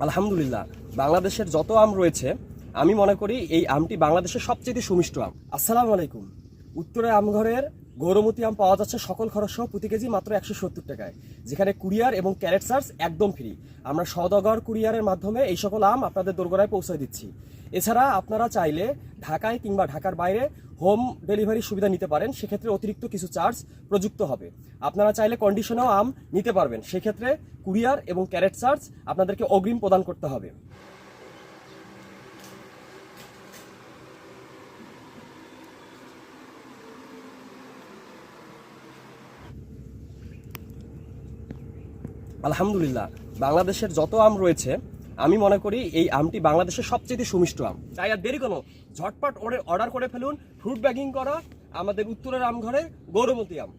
আলহামদুলিল্লাহ, বাংলাদেশের যত আম রয়েছে আমি মনে করি এই আমটি বাংলাদেশের সবচেয়ে সুমিষ্ট আম। আসসালামু আলাইকুম। উত্তরে আমঘরের গৌরমতি আম পাওয়া যাচ্ছে সকল খরচ সহ প্রতি কেজি মাত্র 170 টাকায়, যেখানে কুরিয়ার এবং ক্যারেট চার্জ একদম ফ্রি। আমরা সওদাগর কুরিয়ারের মাধ্যমে এই সকল আম আপনাদের দোরগোড়ায় পৌঁছে দিচ্ছি। এছাড়া আপনারা চাইলে ঢাকায় কিংবা ঢাকার বাইরে হোম ডেলিভারি সুবিধা নিতে পারেন, সেক্ষেত্রে অতিরিক্ত কিছু চার্জ প্রযুক্ত হবে। আপনারা চাইলে কন্ডিশনেও আম নিতে পারবেন, সেক্ষেত্রে কুরিয়ার এবং ক্যারেট চার্জ আপনাদেরকে অগ্রিম প্রদান করতে হবে। আলহামদুলিল্লাহ, বাংলাদেশের যত আম রয়েছে আমি মনে করি এই আমটি বাংলাদেশের সবচেয়ে সুমিষ্ট আম। তাই আর দেরি কোনো, ঝটপট অর্ডার করে ফেলুন ফ্রুট ব্যাগিং করা আমাদের উত্তরের আমঘরে গৌরমতি আম।